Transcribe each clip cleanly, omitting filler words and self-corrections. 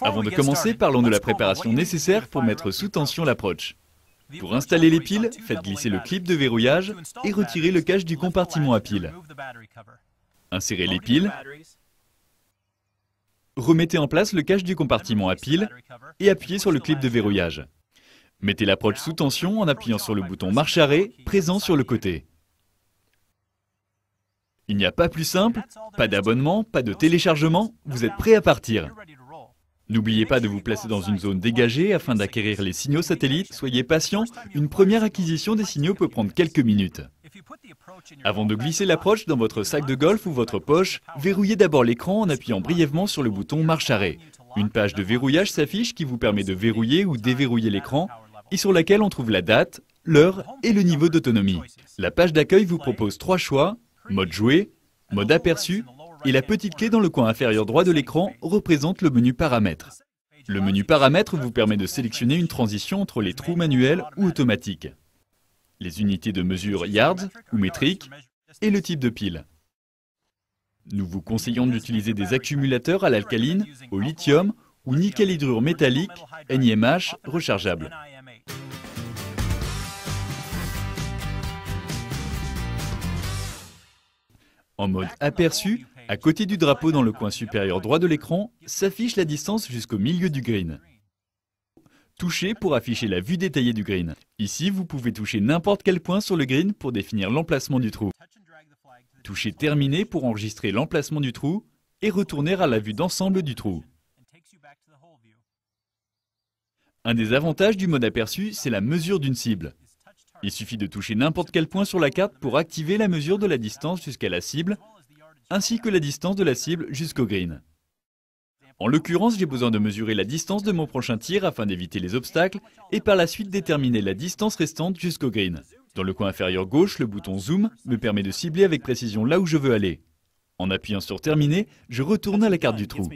Avant de commencer, parlons de la préparation nécessaire pour mettre sous tension l'approach. Pour installer les piles, faites glisser le clip de verrouillage et retirez le cache du compartiment à piles. Insérez les piles, remettez en place le cache du compartiment à piles et appuyez sur le clip de verrouillage. Mettez l'approach sous tension en appuyant sur le bouton marche arrêt présent sur le côté. Il n'y a pas plus simple, pas d'abonnement, pas de téléchargement, vous êtes prêt à partir. N'oubliez pas de vous placer dans une zone dégagée afin d'acquérir les signaux satellites. Soyez patient, une première acquisition des signaux peut prendre quelques minutes. Avant de glisser l'approach dans votre sac de golf ou votre poche, verrouillez d'abord l'écran en appuyant brièvement sur le bouton marche arrêt. Une page de verrouillage s'affiche qui vous permet de verrouiller ou déverrouiller l'écran et sur laquelle on trouve la date, l'heure et le niveau d'autonomie. La page d'accueil vous propose 3 choix, mode jouet, mode aperçu, et la petite clé dans le coin inférieur droit de l'écran représente le menu paramètres. Le menu paramètres vous permet de sélectionner une transition entre les trous manuels ou automatiques, les unités de mesure yards ou métriques et le type de pile. Nous vous conseillons d'utiliser des accumulateurs à l'alcaline, au lithium ou nickel hydrure métallique, NiMH rechargeable. En mode aperçu, à côté du drapeau dans le coin supérieur droit de l'écran, s'affiche la distance jusqu'au milieu du green. Touchez pour afficher la vue détaillée du green. Ici, vous pouvez toucher n'importe quel point sur le green pour définir l'emplacement du trou. Touchez terminé pour enregistrer l'emplacement du trou et retourner à la vue d'ensemble du trou. Un des avantages du mode aperçu, c'est la mesure d'une cible. Il suffit de toucher n'importe quel point sur la carte pour activer la mesure de la distance jusqu'à la cible, ainsi que la distance de la cible jusqu'au green. En l'occurrence, j'ai besoin de mesurer la distance de mon prochain tir afin d'éviter les obstacles et par la suite déterminer la distance restante jusqu'au green. Dans le coin inférieur gauche, le bouton Zoom me permet de cibler avec précision là où je veux aller. En appuyant sur Terminer, je retourne à la carte du trou.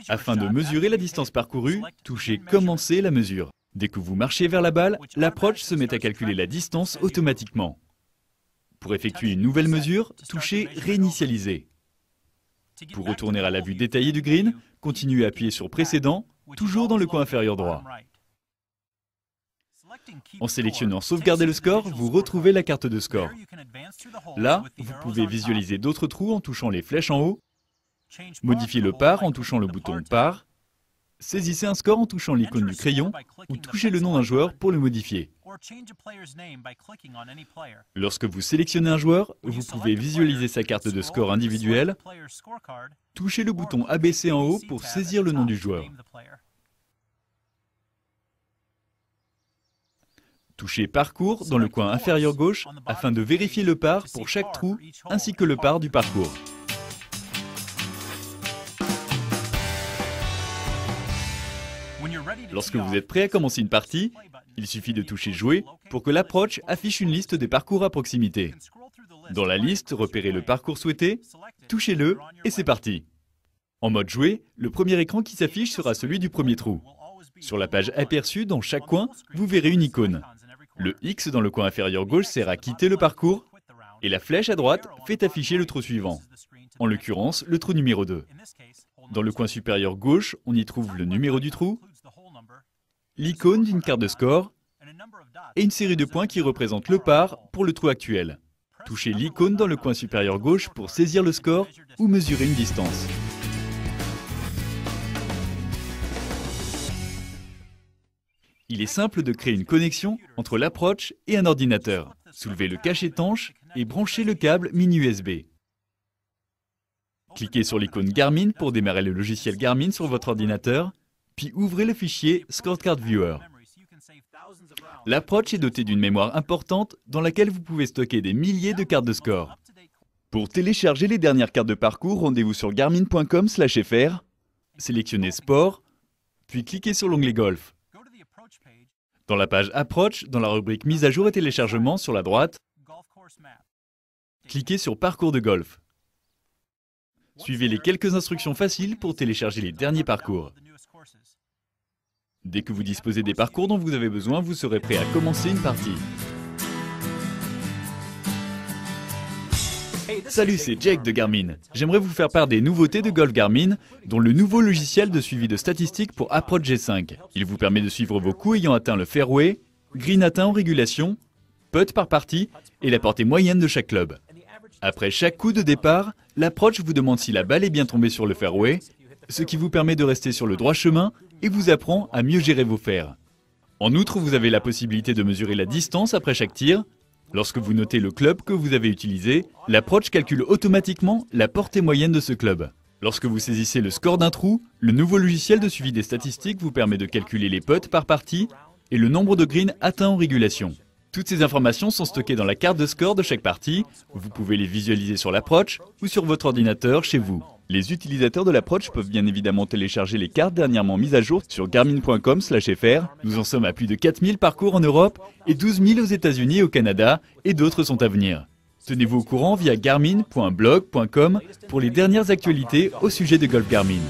Afin de mesurer la distance parcourue, touchez Commencer la mesure. Dès que vous marchez vers la balle, l'approach se met à calculer la distance automatiquement. Pour effectuer une nouvelle mesure, touchez Réinitialiser. Pour retourner à la vue détaillée du green, continuez à appuyer sur Précédent, toujours dans le coin inférieur droit. En sélectionnant Sauvegarder le score, vous retrouvez la carte de score. Là, vous pouvez visualiser d'autres trous en touchant les flèches en haut, modifier le par en touchant le bouton par, saisissez un score en touchant l'icône du crayon ou touchez le nom d'un joueur pour le modifier. Lorsque vous sélectionnez un joueur, vous pouvez visualiser sa carte de score individuelle, touchez le bouton ABC en haut pour saisir le nom du joueur. Touchez Parcours dans le coin inférieur gauche afin de vérifier le par pour chaque trou ainsi que le par du parcours. Lorsque vous êtes prêt à commencer une partie, il suffit de toucher Jouer pour que l'approach affiche une liste des parcours à proximité. Dans la liste, repérez le parcours souhaité, touchez-le et c'est parti. En mode Jouer, le premier écran qui s'affiche sera celui du premier trou. Sur la page aperçue, dans chaque coin, vous verrez une icône. Le X dans le coin inférieur gauche sert à quitter le parcours et la flèche à droite fait afficher le trou suivant, en l'occurrence le trou numéro 2. Dans le coin supérieur gauche, on y trouve le numéro du trou, l'icône d'une carte de score et une série de points qui représentent le par pour le trou actuel. Touchez l'icône dans le coin supérieur gauche pour saisir le score ou mesurer une distance. Il est simple de créer une connexion entre l'approach et un ordinateur. Soulevez le cache étanche et branchez le câble mini USB. Cliquez sur l'icône Garmin pour démarrer le logiciel Garmin sur votre ordinateur, puis ouvrez le fichier Scorecard Viewer. L'approach est dotée d'une mémoire importante dans laquelle vous pouvez stocker des milliers de cartes de score. Pour télécharger les dernières cartes de parcours, rendez-vous sur garmin.com/fr, sélectionnez Sport, puis cliquez sur l'onglet Golf. Dans la page Approach, dans la rubrique Mise à jour et téléchargement sur la droite, cliquez sur Parcours de golf. Suivez les quelques instructions faciles pour télécharger les derniers parcours. Dès que vous disposez des parcours dont vous avez besoin, vous serez prêt à commencer une partie. Salut, c'est Jake de Garmin. J'aimerais vous faire part des nouveautés de Golf Garmin, dont le nouveau logiciel de suivi de statistiques pour Approach G5. Il vous permet de suivre vos coups ayant atteint le fairway, green atteint en régulation, putt par partie et la portée moyenne de chaque club. Après chaque coup de départ, l'Approach vous demande si la balle est bien tombée sur le fairway, ce qui vous permet de rester sur le droit chemin et vous apprend à mieux gérer vos fers. En outre, vous avez la possibilité de mesurer la distance après chaque tir. Lorsque vous notez le club que vous avez utilisé, l'Approach calcule automatiquement la portée moyenne de ce club. Lorsque vous saisissez le score d'un trou, le nouveau logiciel de suivi des statistiques vous permet de calculer les putts par partie et le nombre de greens atteints en régulation. Toutes ces informations sont stockées dans la carte de score de chaque partie. Vous pouvez les visualiser sur l'Approach ou sur votre ordinateur chez vous. Les utilisateurs de l'Approach peuvent bien évidemment télécharger les cartes dernièrement mises à jour sur garmin.com/fr. Nous en sommes à plus de 4000 parcours en Europe et 12 000 aux États-Unis et au Canada, et d'autres sont à venir. Tenez-vous au courant via garmin.blog.com pour les dernières actualités au sujet de Golf Garmin.